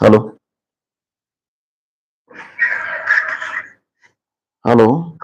Hello, hello,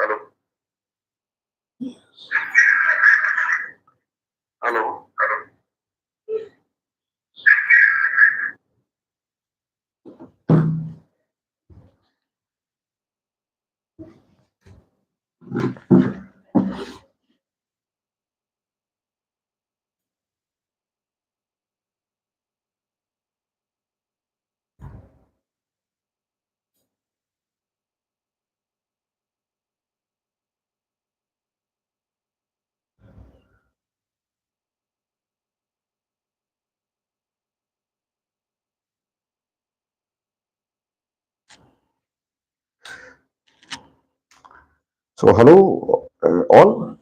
So, hello, all.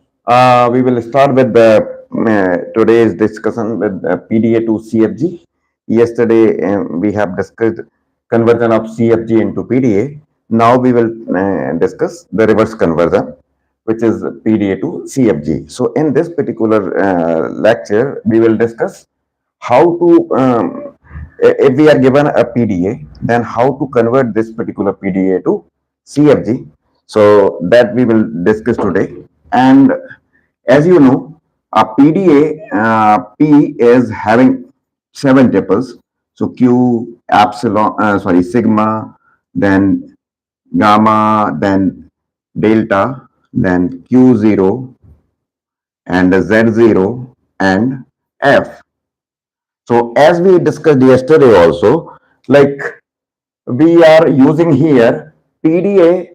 We will start with the today's discussion with PDA to CFG. Yesterday, we have discussed conversion of CFG into PDA. Now, we will discuss the reverse conversion, which is PDA to CFG. So, in this particular lecture, we will discuss how to if we are given a PDA, then how to convert this particular PDA to CFG. So that we will discuss today. And as you know, a PDA P is having seven tuples. So Q, epsilon, sigma, then gamma, then delta, then Q0, and Z0, and F. So as we discussed yesterday also, like we are using here PDA,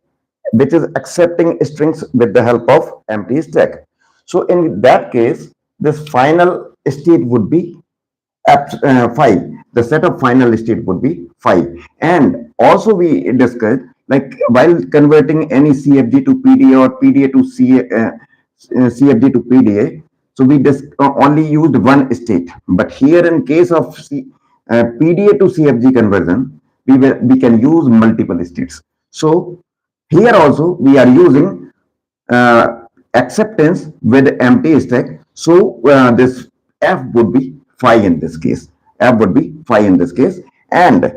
which is accepting strings with the help of empty stack. So in that case, this final state would be 5. The set of final state would be 5. And also we discussed, like while converting any CFG to PDA or PDA to CFG to PDA, so we only used one state. But here in case of PDA to CFG conversion, we can use multiple states. So here also we are using acceptance with empty stack. So this F would be 5 in this case. F would be 5 in this case. And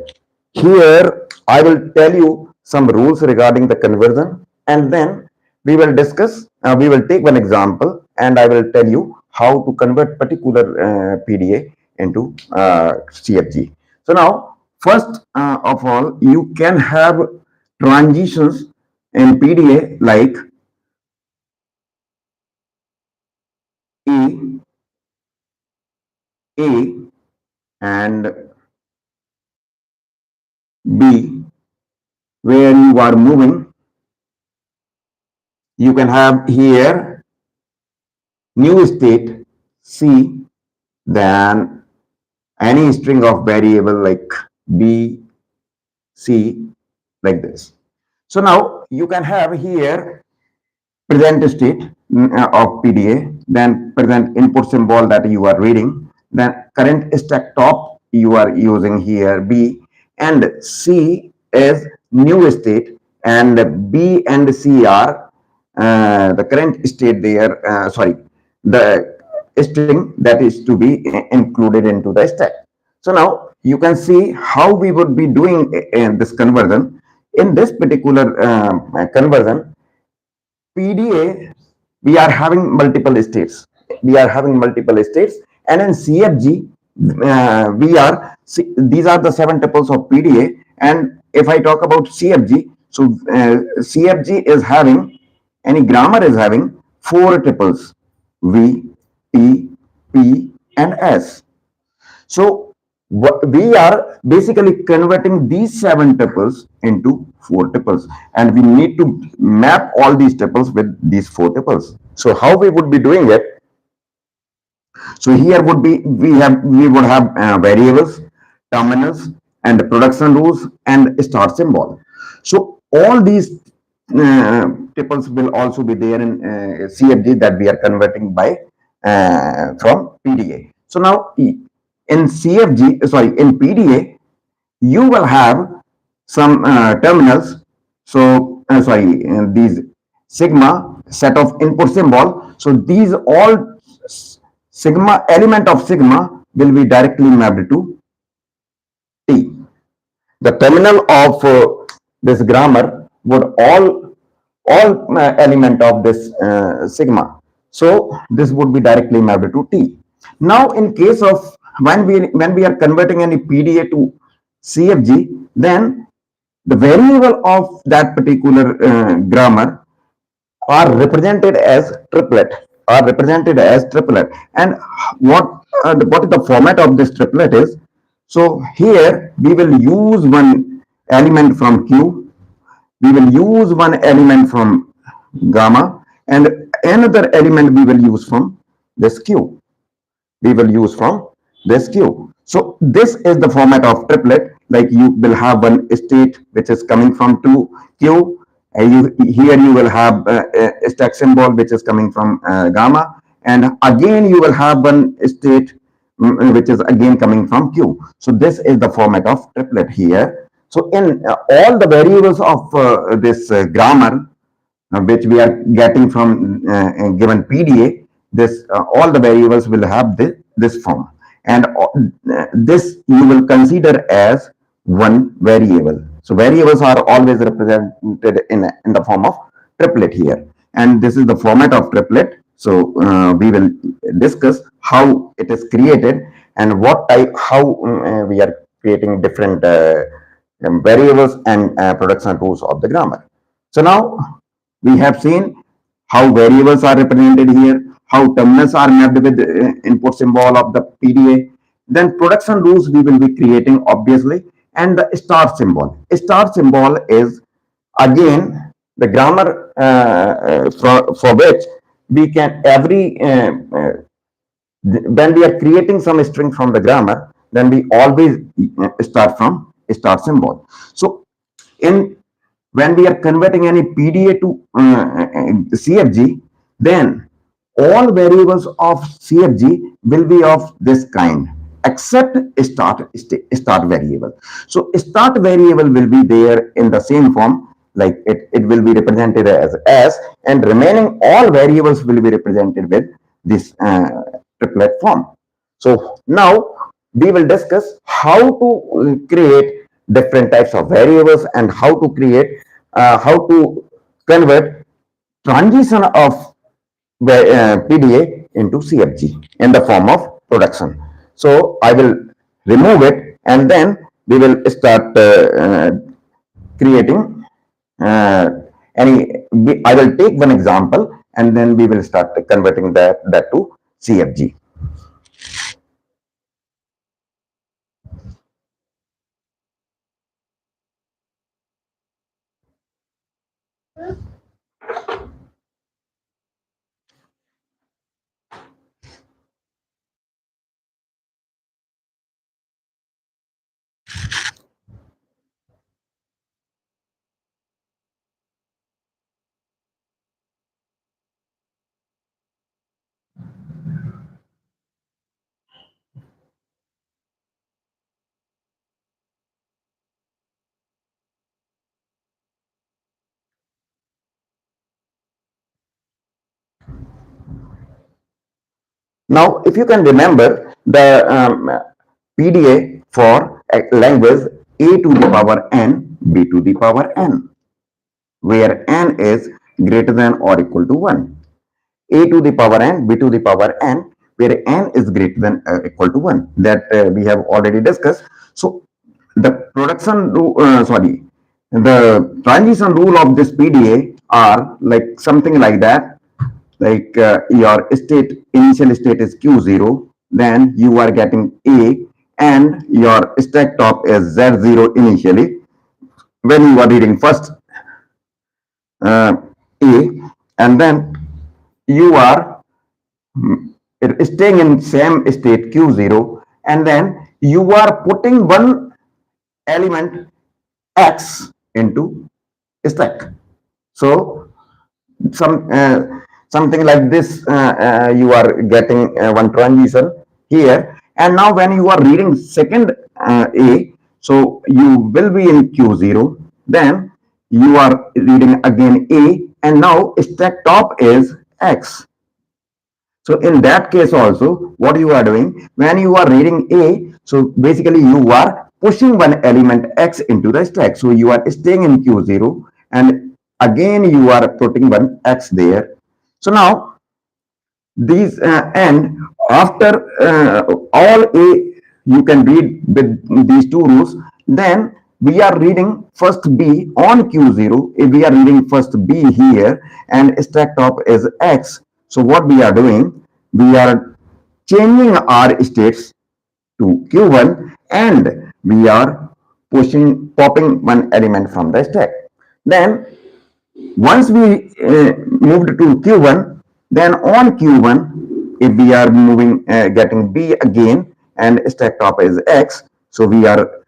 here I will tell you some rules regarding the conversion, and then we will discuss, we will take one example, and I will tell you how to convert particular PDA into CFG. So now, first of all, you can have transitions in PDA like A, A, and B, where you are moving. You can have here new state C, then any string of variable like B, C, like this. So now you can have here present state of PDA, then present input symbol that you are reading, then current stack top you are using here B, and C is new state, and B and C are the current state there, the string that is to be included into the stack. So now you can see how we would be doing this conversion. In this particular conversion, PDA, we are having multiple states. We are having multiple states, and in CFG, these are the seven tuples of PDA. And if I talk about CFG, so CFG is having, any grammar is having four tuples: V, T, P, and S. So we are basically converting these seven tuples into four tuples, and we need to map all these tuples with these four tuples. So how we would be doing it? So here would be we would have variables, terminals, and production rules and start symbol. So all these tuples will also be there in CFG that we are converting by from PDA. So now in PDA, you will have some terminals. So these sigma set of input symbol. So these all sigma element of sigma will be directly mapped to T. The terminal of this grammar would all element of this sigma. So this would be directly mapped to T. Now, in case of when we are converting any PDA to CFG, then the variable of that particular grammar are represented as triplet. And what is the format of this triplet is, so here we will use one element from Q, we will use one element from gamma, and another element we will use from this Q, we will use from this Q. So this is the format of triplet. Like you will have one state which is coming from to Q. Here you will have a stack symbol which is coming from gamma, and again you will have one state which is again coming from Q. So this is the format of triplet here. So in all the variables of this grammar which we are getting from given PDA, this all the variables will have this form, and this you will consider as one variable. So variables are always represented in the form of triplet here, and this is the format of triplet. So we will discuss how it is created and what type, how we are creating different variables and production rules of the grammar. So now we have seen how variables are represented here, how terminals are mapped with input symbol of the PDA. Then production rules we will be creating obviously, and the star symbol. Star symbol is again the grammar for which we can when we are creating some string from the grammar, then we always start from star symbol. So in when we are converting any PDA to CFG, then all variables of CFG will be of this kind except start variable. So start variable will be there in the same form, like it will be represented as S, and remaining all variables will be represented with this triplet form. So now we will discuss how to create different types of variables and how to convert transition of PDA into CFG in the form of production. So I will remove it, and then we will start creating any. I will take one example, and then we will start converting that to CFG. Now, if you can remember the PDA for language A to the power n, B to the power n, where n is greater than or equal to 1. A to the power n, B to the power n, where n is greater than or equal to 1. That we have already discussed. So, the the transition rule of this PDA are like something like that, like your initial state is Q0, then you are getting A, and your stack top is Z0 initially when you are reading first A, and then you are staying in same state Q0, and then you are putting one element X into stack. So some something like this you are getting one transition here, and now when you are reading second A, so you will be in Q0, then you are reading again A, and now stack top is X. So in that case also, what you are doing when you are reading A, so basically you are pushing one element X into the stack. So you are staying in Q0 and again you are putting one X there. So now these and after all A you can read with these two rules, then we are reading first B on Q0. If we are reading first B here and stack top is X, so what we are doing, we are changing our states to Q1 and we are popping one element from the stack. Then once we moved to Q1, then on Q1, if we are moving, getting B again and stack top is X, so we are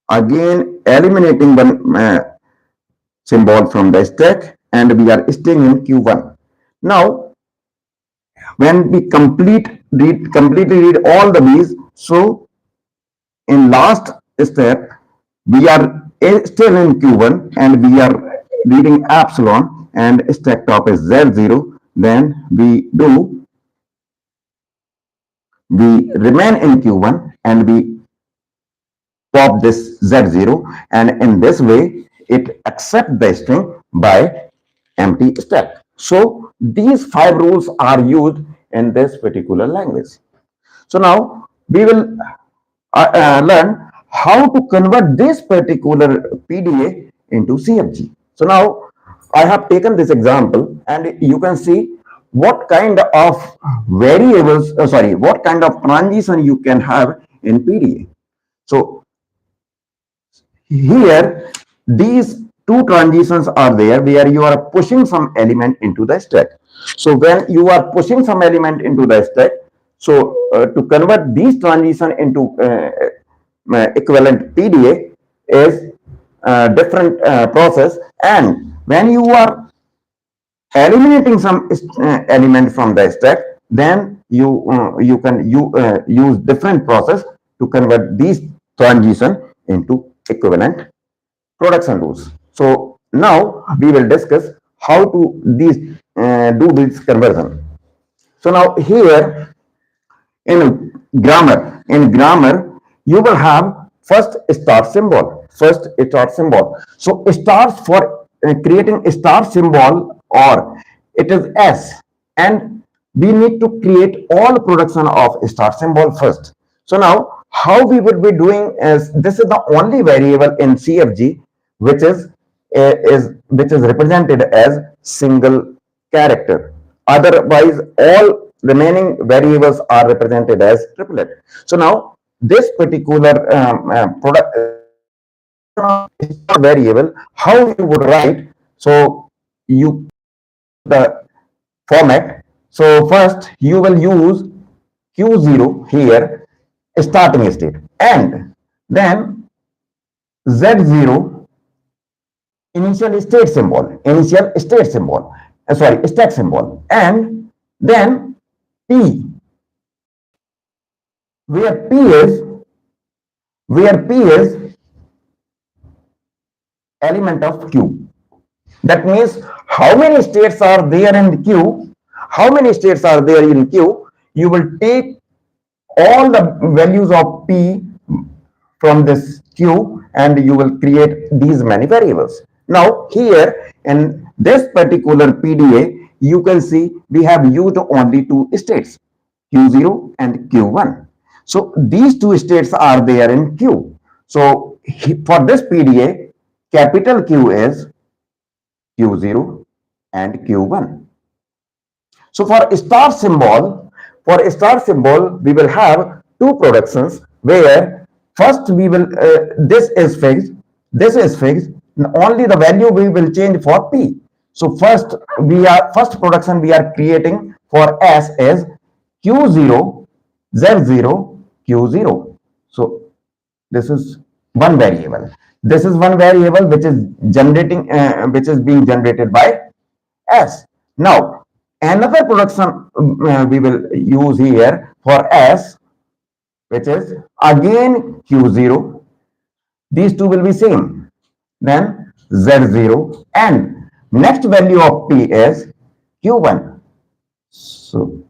again eliminating one symbol from the stack and we are staying in Q1. Now, when we completely read all the B's, so in last step, we are still in Q1 and we are reading epsilon and stack top is Z0. Then we remain in Q1 and we pop this Z0, and in this way it accepts the string by empty stack. So these 5 rules are used in this particular language. So now we will learn how to convert this particular PDA into CFG. So now I have taken this example and you can see what kind of variables, what kind of transition you can have in PDA. So here these two transitions are there where you are pushing some element into the stack. So when you are pushing some element into the stack, so to convert these transition into equivalent PDA is a different process, and when you are eliminating some element from the stack, then you can use different process to convert these transition into equivalent production rules. So now we will discuss how to do this conversion. So now here in grammar you will have first star symbol. So stars for creating a star symbol, or it is S, and we need to create all production of star symbol first. So now how we will be doing is, this is the only variable in CFG which is represented as single character. Otherwise, all remaining variables are represented as triplet. So now this particular product variable, how you would write? So you the format. So first you will use Q0 here, starting state, and then Z0 stack symbol, and then P, where P is element of Q. That means how many states are there in Q? How many states are there in Q? You will take all the values of P from this Q and you will create these many variables. Now here in this particular PDA, you can see we have used only two states, Q0 and Q1. So these two states are there in Q. So for this PDA, capital Q is Q0 and Q1. So for a star symbol, we will have two productions where first we will, this is fixed, only the value we will change for P. So first production we are creating for S is Q0, Z0, Q0. So this is one variable. This is one variable which is being generated by S. Now another production we will use here for S, which is again Q0. These two will be same. Then Z0, and next value of P is Q1. So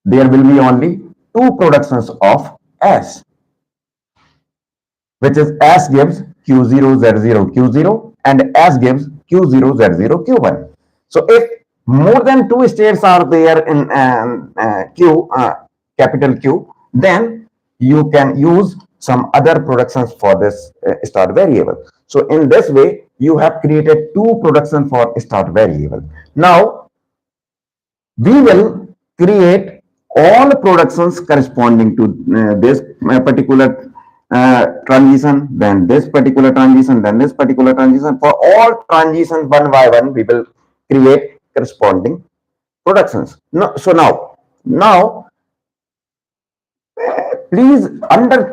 there will be only two productions of S. which is S gives Q0 Z0 Q0 and S gives Q0 Z0 Q1. So if more than two states are there in Q, capital Q, then you can use some other productions for this start variable. So in this way, you have created two productions for start variable. Now we will create all productions corresponding to this particular transition, then this particular transition, then this particular transition. For all transitions one by one, we will create corresponding productions. No, so now please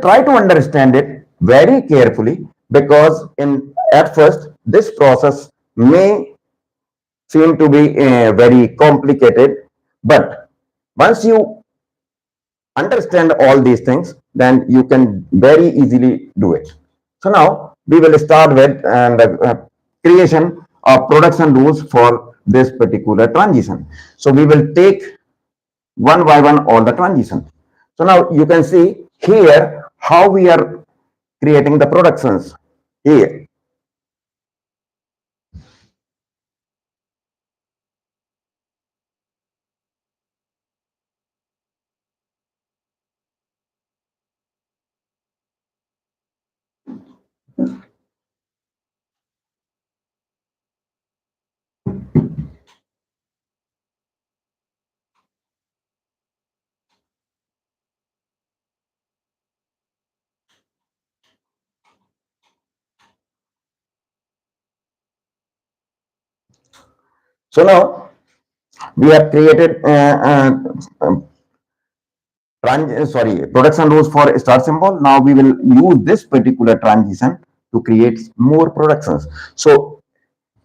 try to understand it very carefully, because in at first this process may seem to be very complicated, but once you understand all these things, then you can very easily do it. So now we will start with the creation of production rules for this particular transition. So we will take one by one all the transitions. So now you can see here how we are creating the productions here. So now we have created production rules for start symbol. Now we will use this particular transition to create more productions. So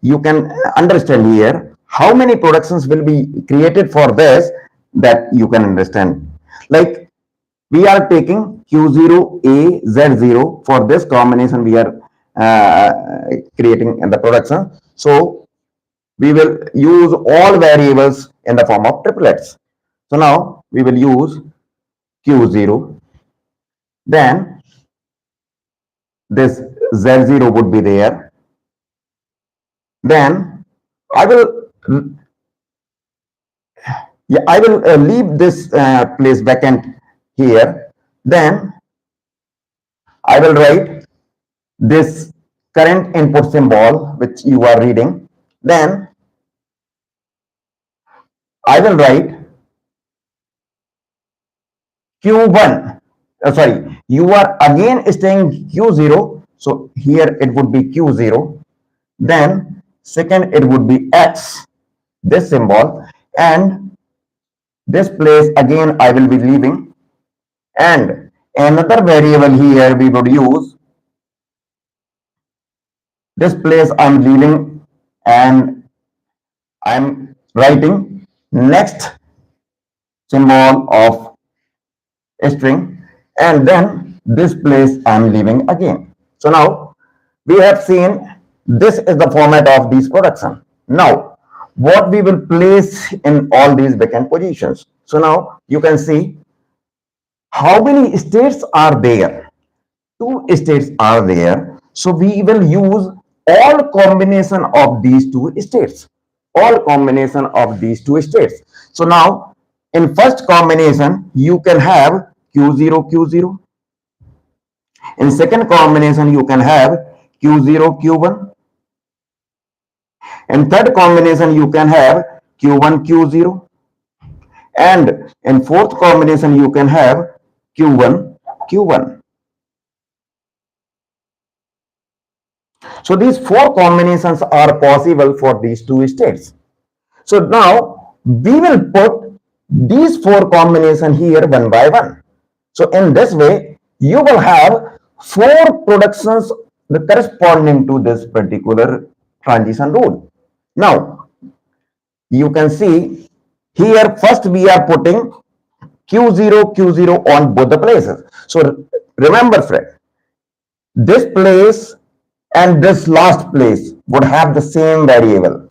you can understand here how many productions will be created for this, that you can understand. Like we are taking Q0 A Z0 for this combination, we are creating in the production. So we will use all variables in the form of triplets. So now we will use Q0, then this Z0 would be there, then I will leave this place vacant here, then I will write this current input symbol which you are reading, then I will write Q1. You are again staying Q0, so here it would be Q0, then second it would be X, this symbol, and this place again I will be leaving, and another variable here we would use, this place I'm leaving, and I'm writing next symbol of a string, and then this place I'm leaving again. So now we have seen this is the format of these production. Now what we will place in all these vacant positions. So now you can see how many states are there. Two states are there. So we will use all combination of these two states. All combination of these two states. So now in first combination, you can have Q0, Q0. In second combination, you can have Q0, Q1. In third combination, you can have Q1, Q0. And in fourth combination, you can have Q1, Q1. So these four combinations are possible for these two states. So now we will put these four combinations here one by one. So in this way, you will have four productions corresponding to this particular transition rule. Now, you can see here first we are putting Q0, Q0 on both the places. So remember, friend, this place and this last place would have the same variable.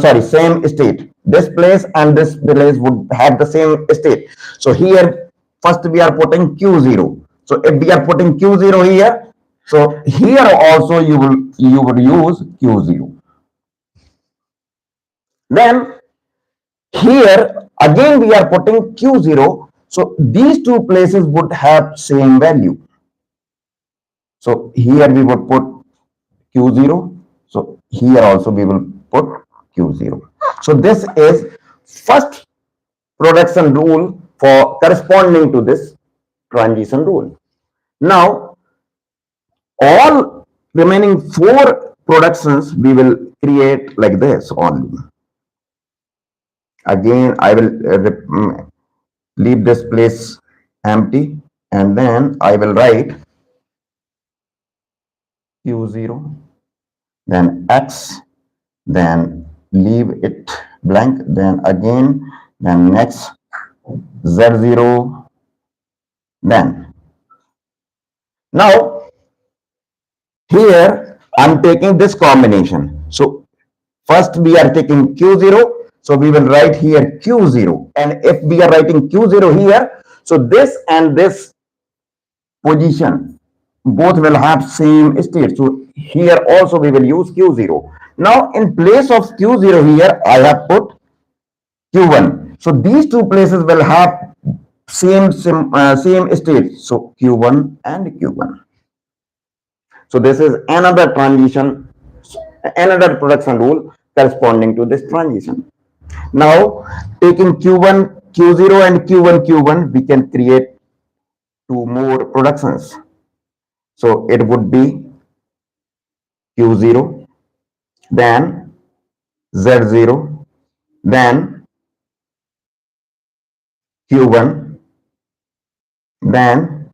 Same state. This place and this place would have the same state. So here, first we are putting Q0. So if we are putting Q0 here, So here also you would use Q0. Then here again we are putting Q0. So these two places would have same value. So here we would put Q0. So here also we will put Q0. So this is first production rule for corresponding to this transition rule. Now all remaining four productions we will create like this only. Again I will leave this place empty, and then I will write Q0, then X, then leave it blank, then again, then next Z0, then. Now, here I'm taking this combination. So, first we are taking Q0, so we will write here Q0. And if we are writing Q0 here, so this and this position both will have same state. So here also we will use Q0. Now in place of Q0 here I have put Q1. So these two places will have same state. So Q1 and Q1. So this is another transition, another production rule corresponding to this transition. Now taking Q1, Q0 and Q1, Q1, we can create two more productions. So it would be Q0, then Z0, then Q1, then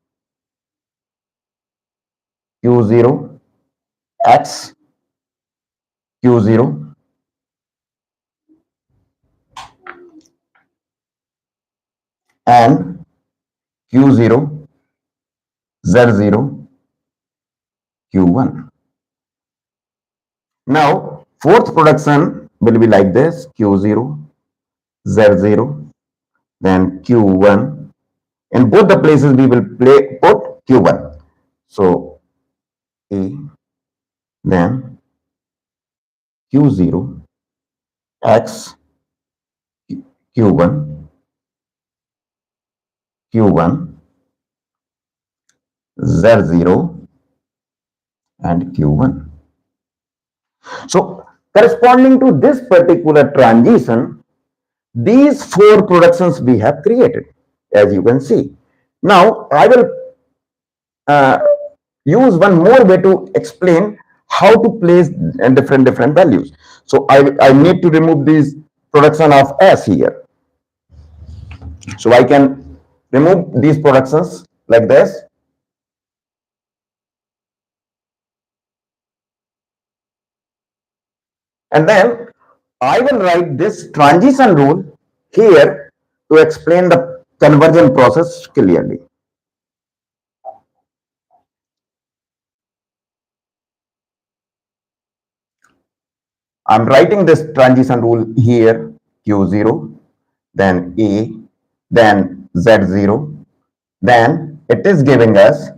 Q0, X, Q0, and Q0, Z0, Q1. Now, fourth production will be like this: Q0, Z0, then Q1. In both the places, we will put Q1. So, A, then Q0, X, Q1, Q1, Z0, and Q1. So, corresponding to this particular transition, these four productions we have created, as you can see. Now, I will use one more way to explain how to place different values. So, I need to remove this production of S here. So, I can remove these productions like this. And then I will write this transition rule here to explain the conversion process clearly. I'm writing this transition rule here, Q0, then A, then Z0, then it is giving us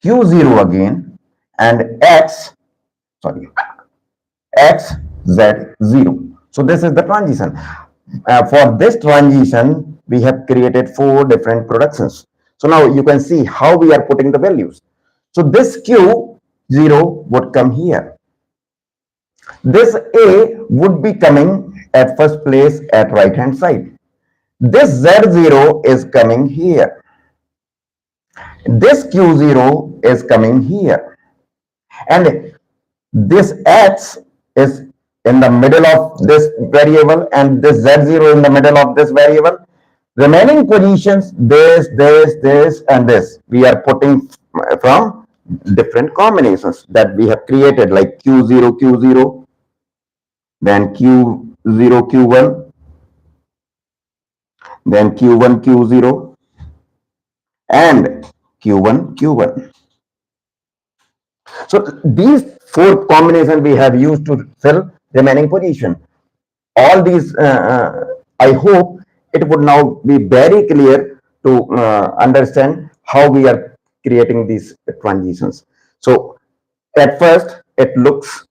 Q0 again and XZ0. So this is the transition. For this transition, we have created four different productions. So now you can see how we are putting the values. So this Q0 would come here. This A would be coming at first place at right hand side. This Z0 is coming here. This Q0 is coming here. And this X is in the middle of this variable and this Z0 in the middle of this variable. Remaining positions, this, and this, we are putting from different combinations that we have created, like Q0, Q0, then Q0, Q1, then Q1, Q0, and Q1, Q1. So these four combinations we have used to fill remaining position. All these, I hope it would now be very clear to understand how we are creating these transitions. So at first it looks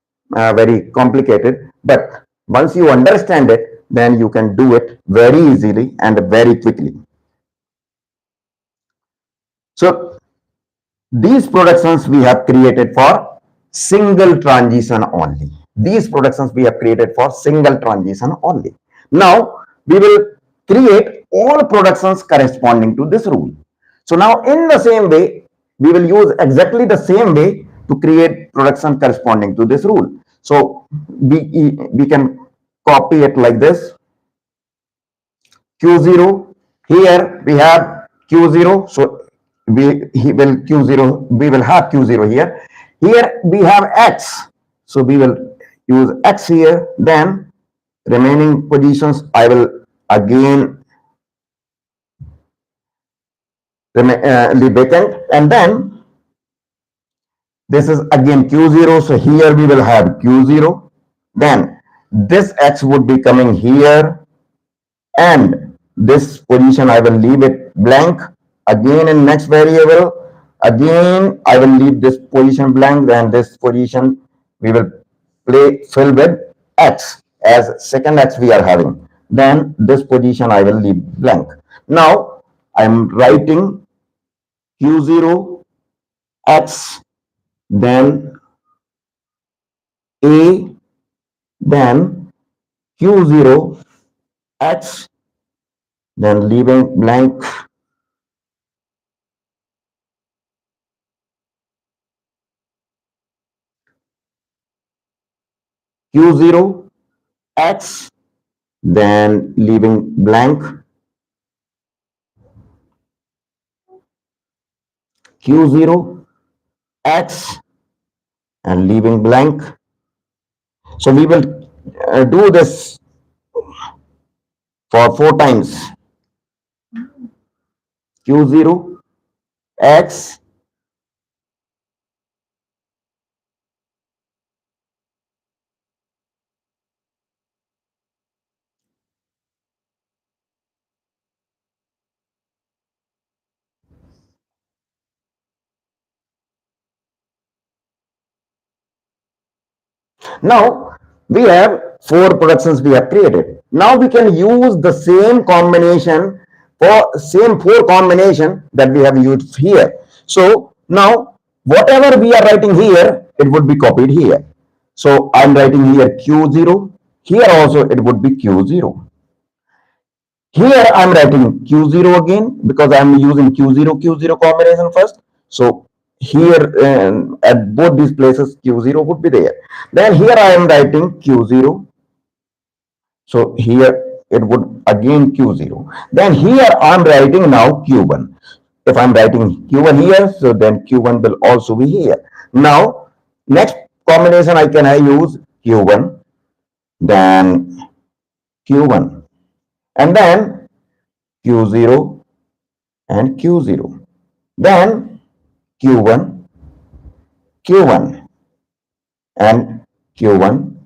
very complicated, but once you understand it, then you can do it very easily and very quickly. So these productions we have created for single transition only. These productions we have created for single transition only. Now we will create all productions corresponding to this rule. So now in the same way, we will use exactly the same way to create production corresponding to this rule. So we can copy it like this. Q0, here we have Q0, so we will have Q0 here. Here we have X, so we will use X here. Then remaining positions I will again leave vacant, and then this is again Q0, so here we will have Q0. Then this X would be coming here, and this position I will leave it blank. Again in next variable, again I will leave this position blank, then this position we will fill with X as second X we are having. Then this position I will leave blank. Now I am writing Q0 X, then A, then Q0 X, then leaving blank Q0 X, then leaving blank Q0 X, and leaving blank. So we will do this for 4 times. Q0 X, now we have 4 productions we have created. Now we can use the same combination for same 4 combination that we have used here. So now whatever we are writing here, it would be copied here. So I'm writing here Q0. Here also it would be Q0. Here I'm writing Q0 again because I'm using Q0 combination first. So here at both these places Q0 would be there. Then here I am writing Q0. So here it would again Q0. Then here I'm writing now Q1. If I'm writing Q1 here, so then Q1 will also be here. Now next combination I can use Q1, then Q1, and then Q0 and Q0, then Q1, Q1, and Q1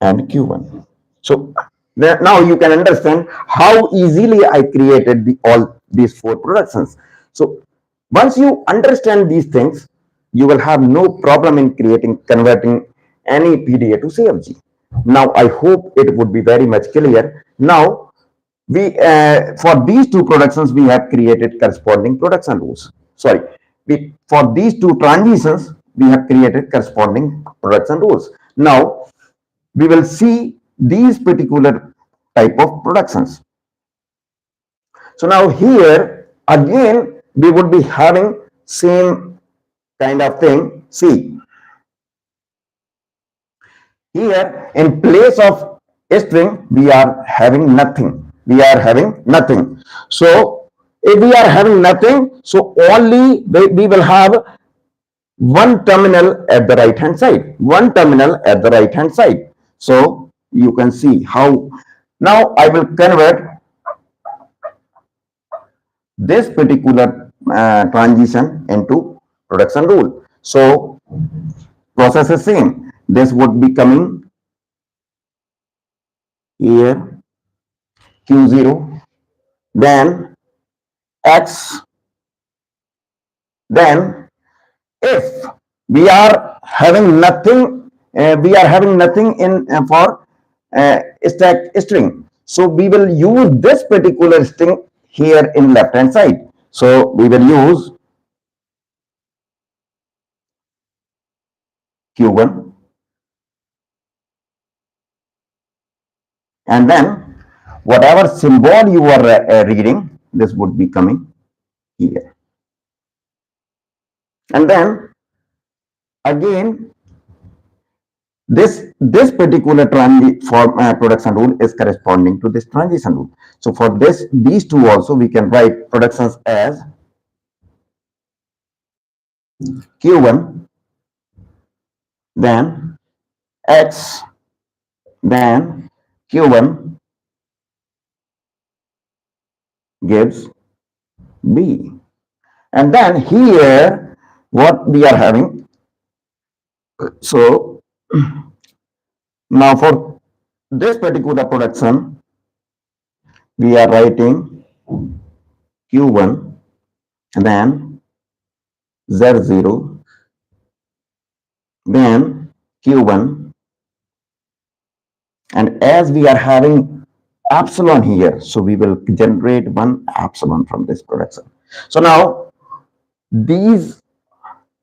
and Q1. So now you can understand how easily I created all these 4 productions. So once you understand these things, you will have no problem in converting any PDA to CFG. Now I hope it would be very much clear. Now we for these 2 productions we have created corresponding production rules. Sorry, for these 2 transitions we have created corresponding production rules. Now we will see these particular type of productions. So now here again we would be having same kind of thing. See, here in place of string we are having nothing. We are having nothing. So if we are having nothing, so only we will have one terminal at the right hand side. One terminal at the right hand side. So you can see how. Now I will convert this particular transition into production rule. So process is same. This would be coming here Q0, then X, then if We are having nothing. We are having nothing in for stack string. So we will use this particular string here in left hand side. So we will use Q1, and then whatever symbol you are reading, this would be coming here. And then again, this particular production rule is corresponding to this transition rule. So for these two also we can write productions as Q1, then X, then Q1 gives B. And then here what we are having, so now for this particular production we are writing Q1 and then Z0, then Q1, and as we are having epsilon here, so we will generate one epsilon from this production. So now these,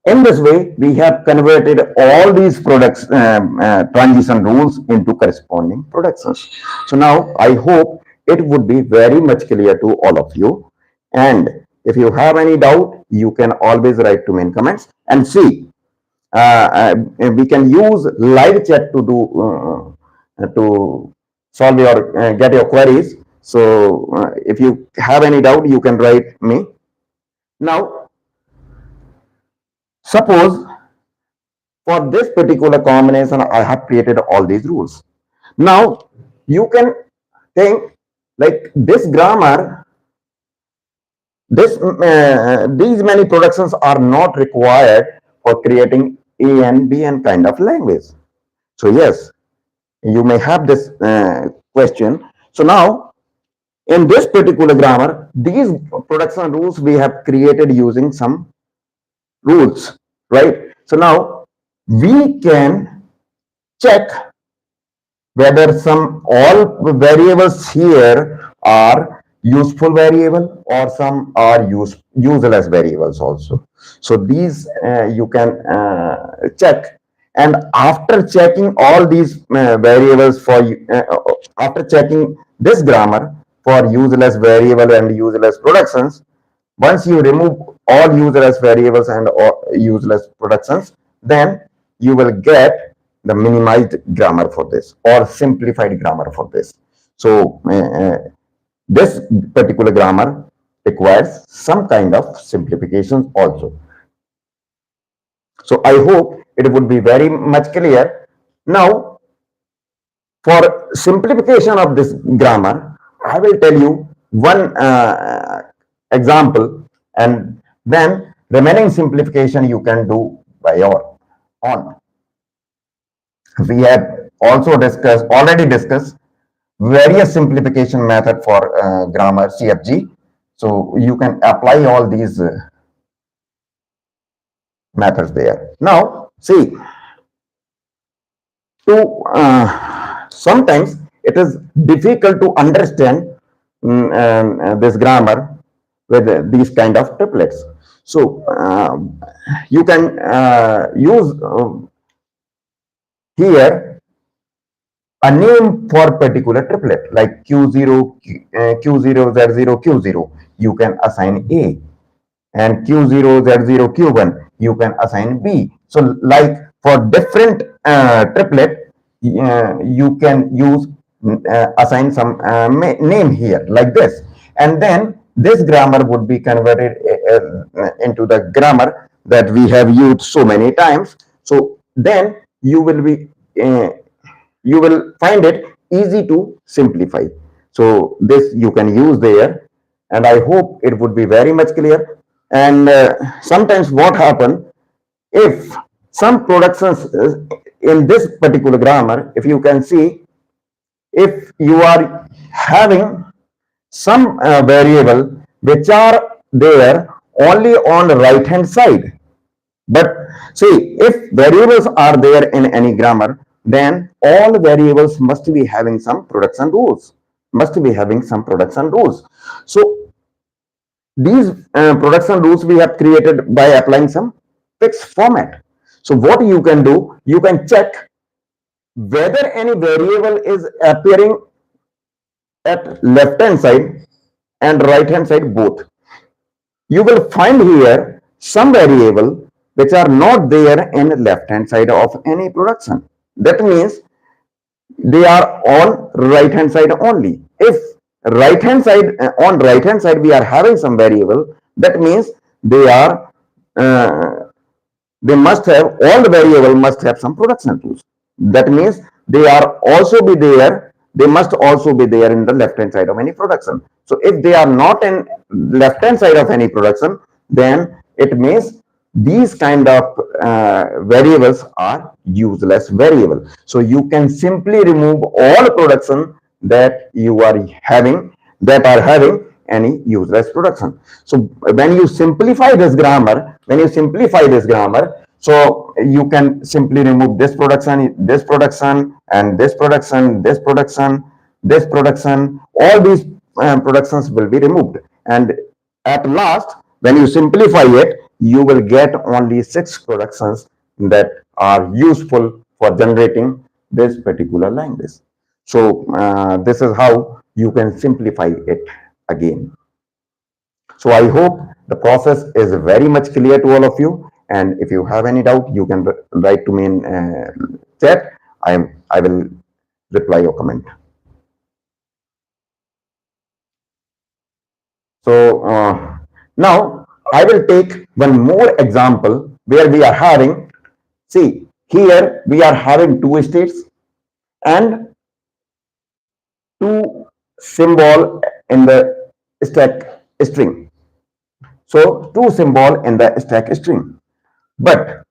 in this way we have converted all these products transition rules into corresponding productions. So now I hope it would be very much clear to all of you, and if you have any doubt you can always write to me in comments and see. We can use live chat to solve your get your queries. So if you have any doubt you can write me. Now suppose for this particular combination I have created all these rules. Now you can think like this grammar, these many productions are not required for creating A and B and kind of language. So yes, you may have this question. So now in this particular grammar, these production rules we have created using some rules, right? So now we can check whether some all variables here are useful variable or some are useless variables also. So these you can check, and after checking all these variables for after checking this grammar for useless variable and useless productions, once you remove all useless variables and useless productions, then you will get the minimized grammar for this or simplified grammar for this. So this particular grammar requires some kind of simplifications also. So I hope it would be very much clear. Now, for simplification of this grammar, I will tell you one example, and then remaining simplification you can do by your own. We have also already discussed various simplification method for grammar CFG. So you can apply all these methods there. Now, see, sometimes it is difficult to understand this grammar with these kind of triplets. So you can use here a name for particular triplet like Q0, Q0, Z0, Q0. You can assign A, and Q0, Z0, Q1, you can assign B. So like for different triplet, you can use assign some name here like this, and then this grammar would be converted into the grammar that we have used so many times. So then you will be you will find it easy to simplify. So this you can use there, and I hope it would be very much clear. And sometimes what happen, if some productions in this particular grammar, if you can see, if you are having some variable which are there only on the right hand side, But see, if variables are there in any grammar, then all variables must be having some production rules. Must be having some production rules. So these production rules we have created by applying some fixed format. So what you can do, you can check whether any variable is appearing at left hand side and right hand side both. You will find here some variable which are not there in left hand side of any production. That means they are on right hand side only. If right hand side on right hand side we are having some variable, that means they are uh, they must have, all the variable must have some production tools. That means they are also be there, they must also be there in the left hand side of any production. So if they are not in left hand side of any production, then it means these kind of variables are useless variable. So you can simply remove all production that you are having, that are having any useless production. So when you simplify this grammar, so you can simply remove this production, and this production, this production, this production. All these productions will be removed, and at last, when you simplify it, you will get only 6 productions that are useful for generating this particular language. So this is how you can simplify it again. So I hope the process is very much clear to all of you. And if you have any doubt, you can write to me in chat. I will reply your comment. So now I will take one more example where we are having, see, here we are having two states and two symbol in the stack string. So two symbol in the stack string. But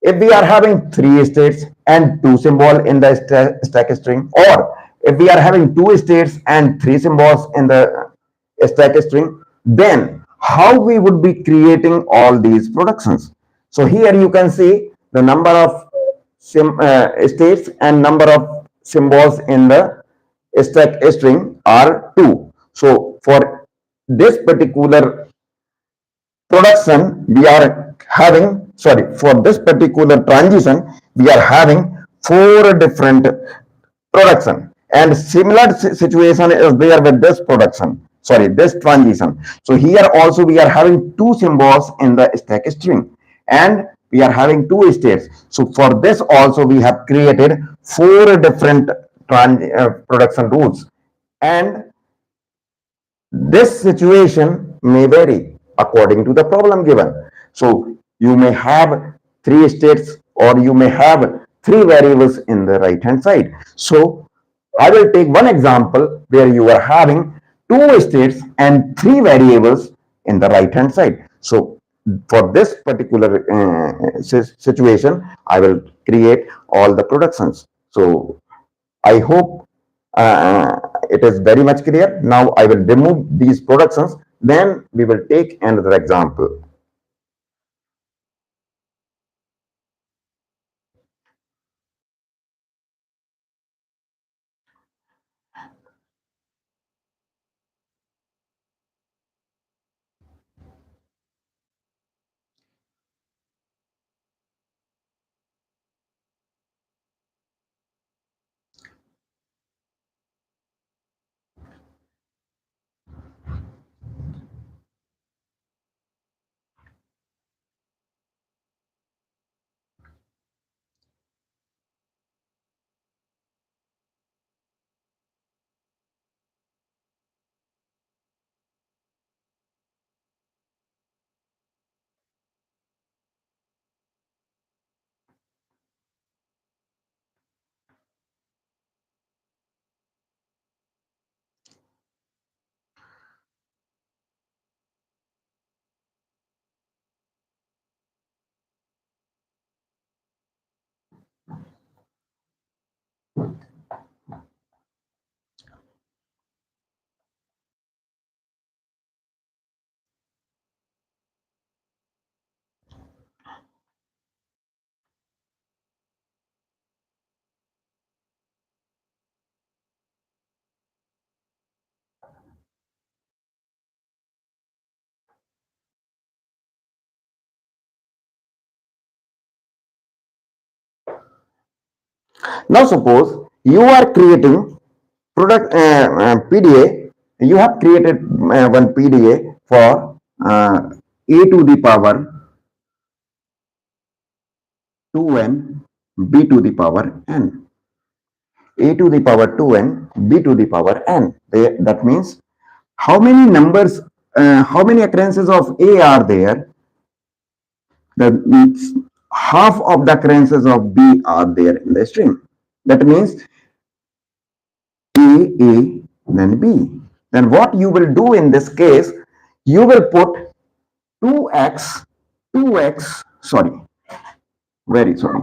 if we are having three states and two symbol in the stack string, or if we are having two states and three symbols in the stack string, then how we would be creating all these productions? So here you can see the number of states and number of symbols in the stack string are 2. So for this particular production, we are having, sorry, for this particular transition, we are having 4 different production, and similar situation is there with this production, sorry, this transition. So here also we are having two symbols in the stack string, and we are having two states. So for this also we have created 4 different production rules, and this situation may vary according to the problem given. So you may have 3 states, or you may have 3 variables in the right hand side. So I will take one example where you are having 2 states and 3 variables in the right hand side. So for this particular situation, I will create all the productions. So I hope it is very much clear. Now I will remove these productions. Then we will take another example. Now suppose you are creating product PDA. You have created one PDA for a to the power 2n b to the power n. A to the power 2n b to the power n. That means how many numbers, how many occurrences of a are there? That means half of the occurrences of b are there in the string. That means A, then B. Then what you will do in this case, you will put 2x, 2x, sorry, very sorry.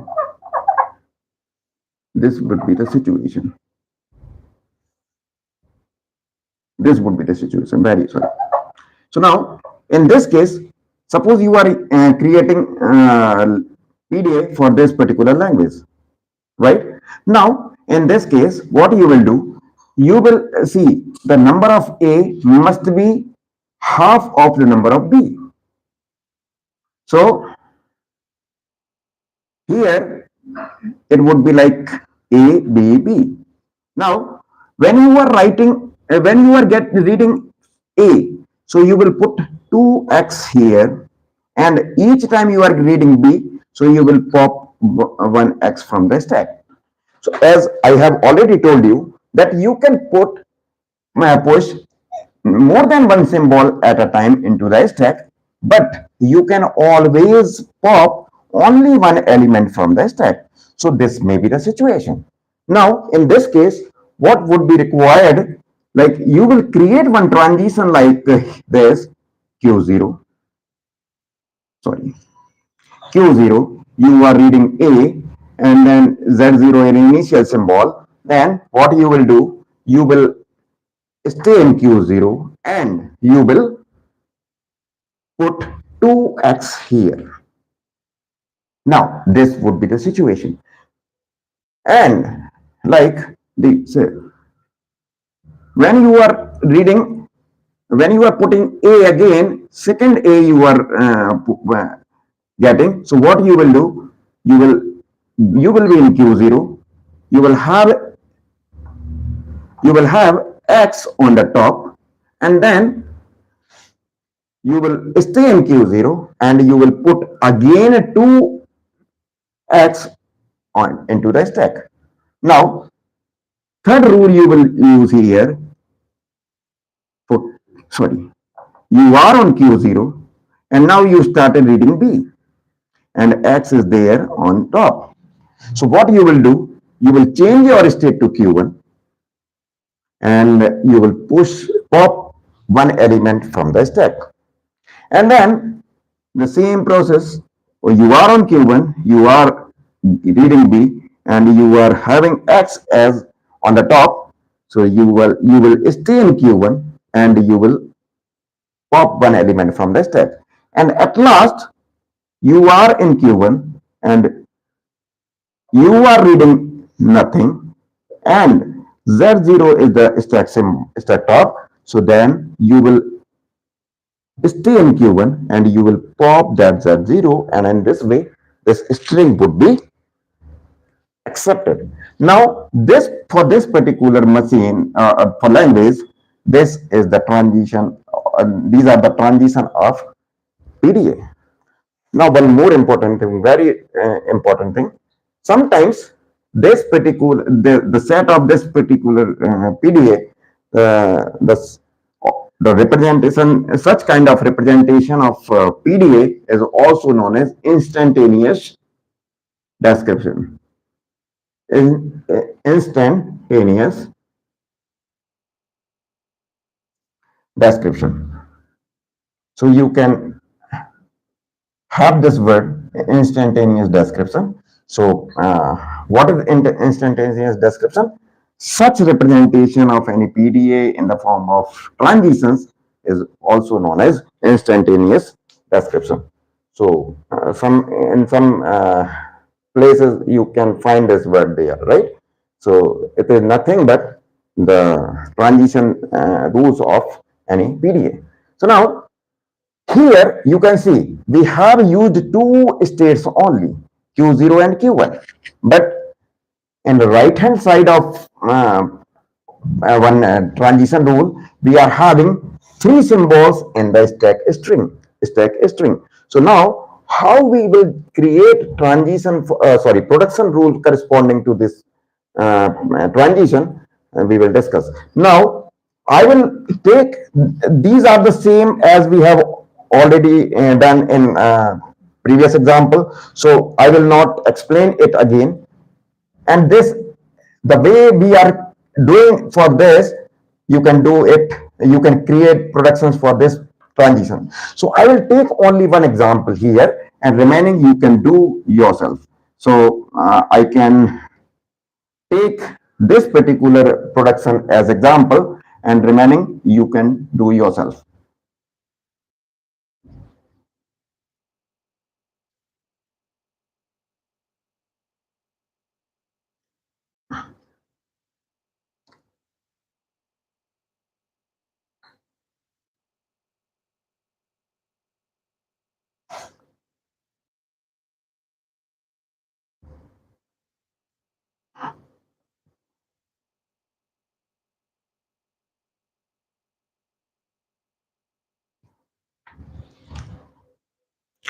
This would be the situation. This would be the situation, very sorry. So now, in this case, suppose you are creating PDA for this particular language, right? Now, in this case, what you will do, you will see the number of A must be half of the number of B. So here it would be like A, B, B. Now, when you are writing, when you are reading A, so you will put 2x here, and each time you are reading B, so you will pop 1x from the stack. So as I have already told you that you can push more than one symbol at a time into the stack, but you can always pop only one element from the stack. So this may be the situation. Now, in this case, what would be required? Like you will create one transition like this Q0. Sorry, Q0. You are reading A and then Z0 in initial symbol. Then what you will do? You will stay in Q0 and you will put 2x here. Now, this would be the situation. And like the say, when you are reading, when you are putting A again, second A you are getting. So what you will do? You will be in Q0. You will have X on the top, and then you will stay in Q0 and you will put again 2x on into the stack. Now, third rule you will use here, sorry, you are on Q0 and now you started reading B and X is there on top. So what you will do, you will change your state to Q1 and you will pop one element from the stack. And then the same process, you are on Q1, you are reading B and you are having X as on the top. So you will stay in Q1 and you will pop one element from the stack. And at last, you are in Q1 and you are reading nothing and Z0 is the stack top. So then you will stay in Q1 and you will pop that Z0 and in this way, this string would be accepted. Now, this for this particular machine for language, this is the transition. These are the transition of PDA. Now, one more important thing, very important thing. Sometimes this particular the set of this particular PDA, the representation, such kind of representation of PDA is also known as instantaneous description. Instantaneous description. So you can have this word instantaneous description. So what is instantaneous description? Such representation of any PDA in the form of transitions is also known as instantaneous description. So in some places you can find this word there, right? So it is nothing but the transition rules of any PDA. So now here you can see we have used two states only, Q0 and Q1. But In the right hand side of one transition rule, we are having three symbols in the stack string. So now how we will create transition sorry production rule corresponding to this transition, we will discuss. Now I will take, these are the same as we have already done in previous example, so I will not explain it again. And this, the way we are doing for this, you can do it, you can create productions for this transition. So I will take only one example here, and remaining you can do yourself. So I can take this particular production as example, and remaining you can do yourself.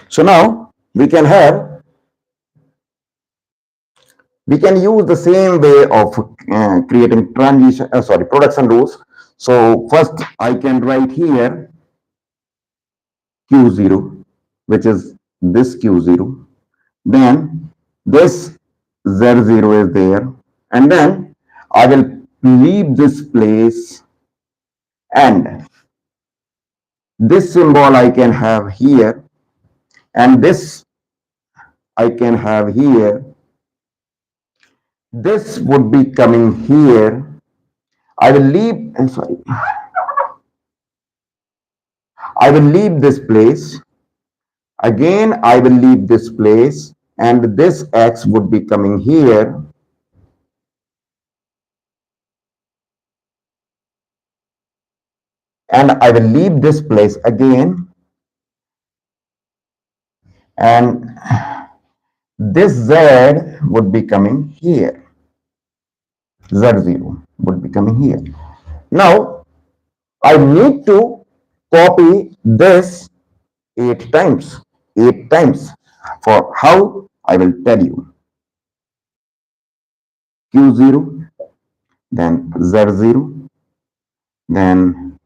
So now we can use the same way of creating transition sorry production rules. So first I can write here q0, which is this q0, then this z0 is there, and then I will leave this place, and this symbol I can have here, and this I can have here, this would be coming here. I will leave, sorry, I will leave this place. Again, I will leave this place, and this X would be coming here. And I will leave this place again, and this Z would be coming here. Z0 would be coming here. Now, I need to copy this 8 times. 8 times. For how? I will tell you. Q0, then Z0, then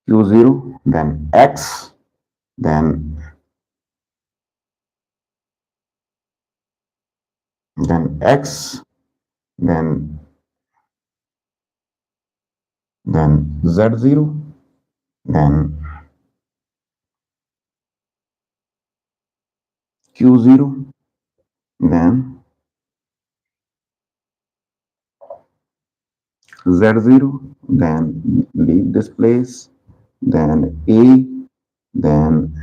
Q0, then X, then X, then Z0, then Q0, then Z0, then leave this place, then A, then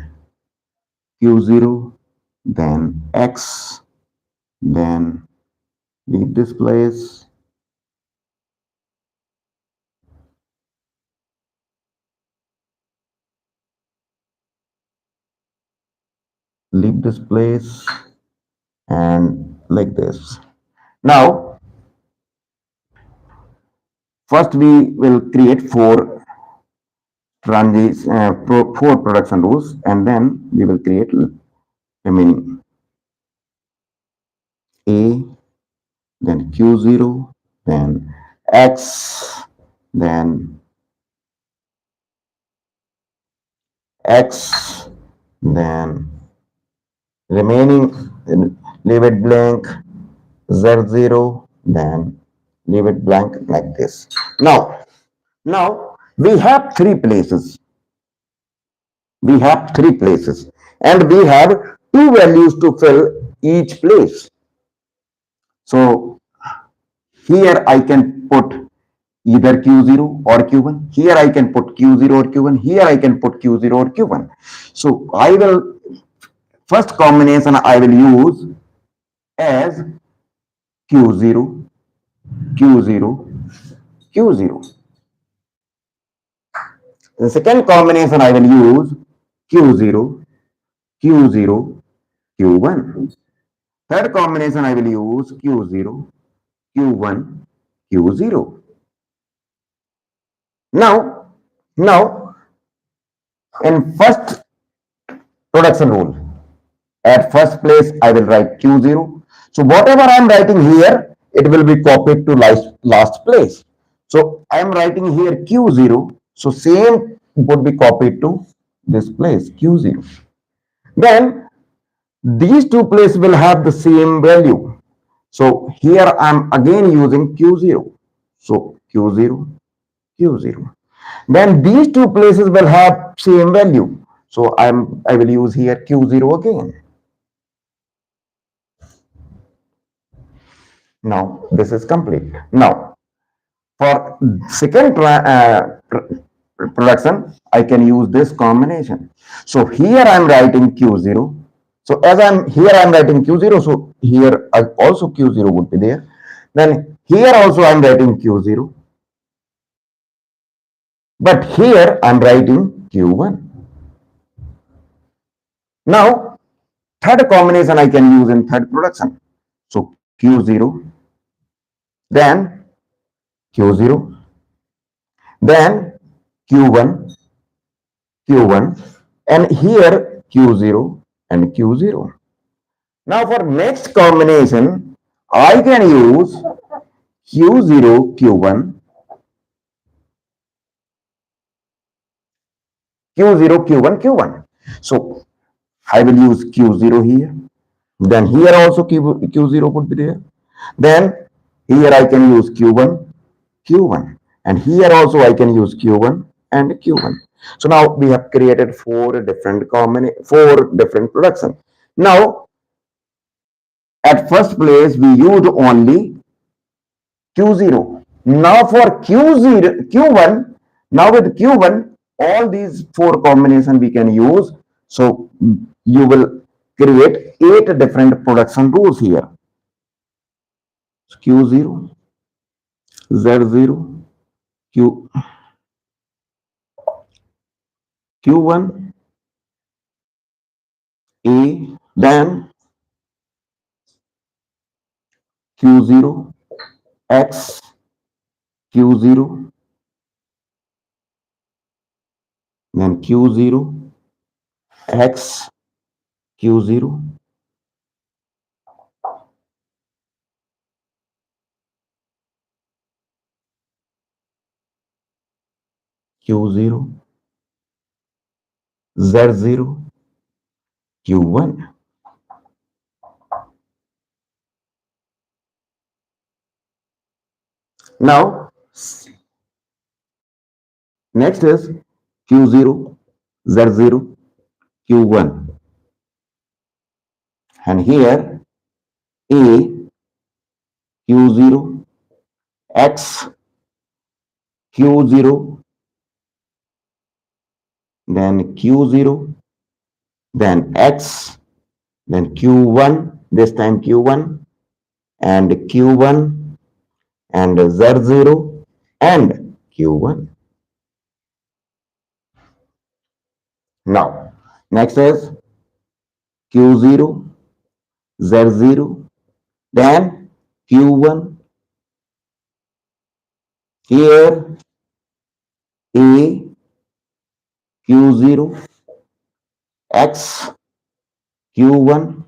Q0, then X, then leave this place, leave this place, and like this. Now, first we will create four production rules, and then we will create remaining A, then Q0, then X, then X, then remaining, leave it blank, Z0, then leave it blank like this. Now we have three places. We have three places, and we have two values to fill each place. So here I can put either Q0 or Q1. Here I can put Q0 or Q1. Here I can put Q0 or Q1. So I will, first combination I will use as Q0, Q0, Q0. The second combination I will use Q0, Q0, Q1. Third combination I will use Q0, Q1, Q0. Now, in first production rule, at first place I will write Q0. So whatever I am writing here, it will be copied to last place. So I am writing here Q0. So same would be copied to this place Q0. Then these two places will have the same value. So here I am again using Q0. So Q0, Q0. Then these two places will have same value. So I will use here Q0 again. Now this is complete. Now for second production, I can use this combination. So here I'm writing Q0. So as I'm writing Q0, so here also Q0 would be there. Then here also I'm writing Q0. But here I'm writing Q1. Now, third combination I can use in third production. So Q0, then Q0, then Q1, Q1, and here Q0 and Q0. Now for next combination, I can use Q0, Q1, Q0, Q1, Q1. So I will use Q0 here. Then here also Q0 would be there. Then here I can use Q1, Q1. And here also I can use Q1 and Q1. So now we have created four different production. Now at first place we used only Q0. Now for Q0, Q1, now with Q1, all these four combination we can use. So you will create 8 different production rules here. Q0, Z0, Q1, A, then Q0, X, Q0, then Q0, X, Q0, Q0, Z0, Q1. Now, next is Q0, Z0, Q1. And here A, Q0, X, Q0, then Q0, then X, then Q1, this time Q1, and Q1, and Z0, and Q1. Now, next is Q0, Z0, then Q1, here A, Q0, X, Q1,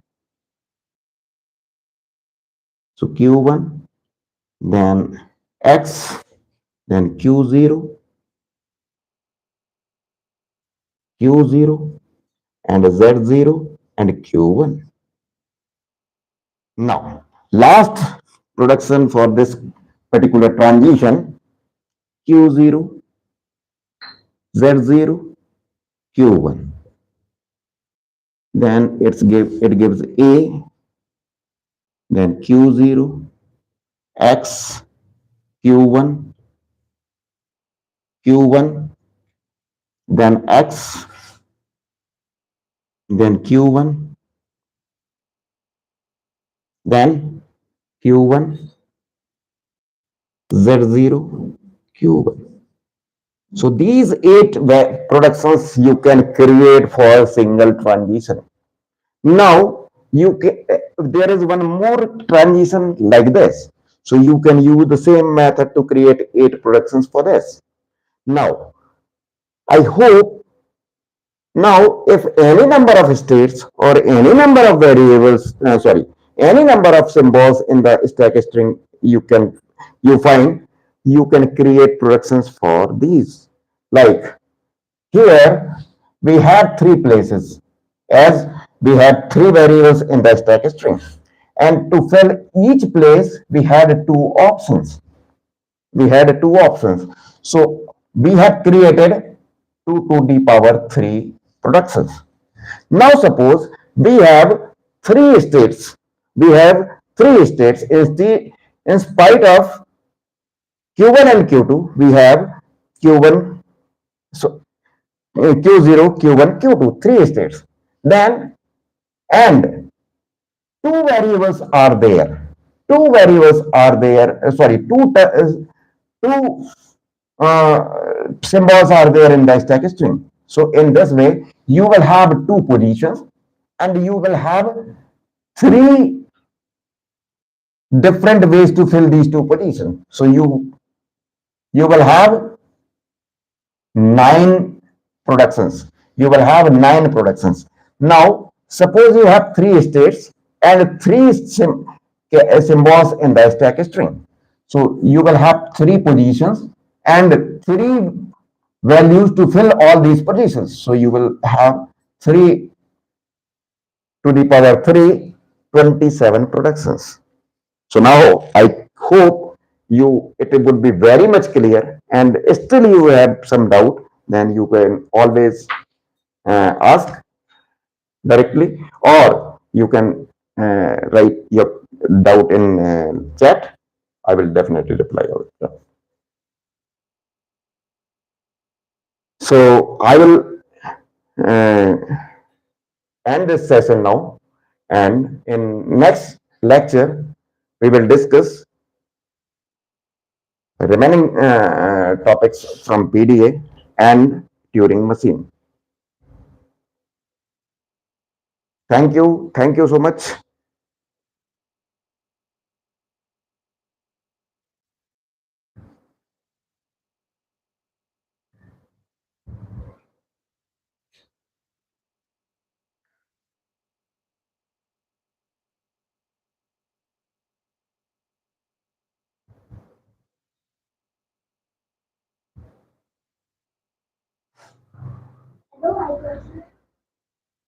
so Q1, then X, then Q0, Q0, and Z0, and Q1. Now, last production for this particular transition, Q0, Z0, Q1. Then it gives A, then Q0, X, Q1, Q1, then X, then Q1, then Q1, Z0, Q1. So these eight productions you can create for a single transition. Now you can, there is one more transition like this. So you can use the same method to create eight productions for this. Now I hope now if any number of states or any number of variables, any number of symbols in the stack string you find, you can create productions for these. Like here, we had three places as we had three variables in the stack string. And to fill each place, we had two options. We had two options. So we have created 2 to the power 3 productions. Now suppose we have three states. We have three states. In spite of Q1 and Q2, we have Q1, so Q0, Q1, Q2, three states. Then, and two variables are there. Two variables are there. Two symbols are there in the stack string. So in this way, you will have two positions and you will have three different ways to fill these two positions. So you will have nine productions. You will have nine productions. Now, suppose you have three states and three symbols in the stack string. So you will have three positions and three values to fill all these positions. So you will have 3 to the power 3, 27 productions. So now I hope it would be very much clear, and still you have some doubt, then you can always ask directly, or you can write your doubt in chat. I will definitely reply all. So I will uh, end this session now, and in next lecture we will discuss remaining topics from PDA and Turing machine. Thank you. Thank you so much.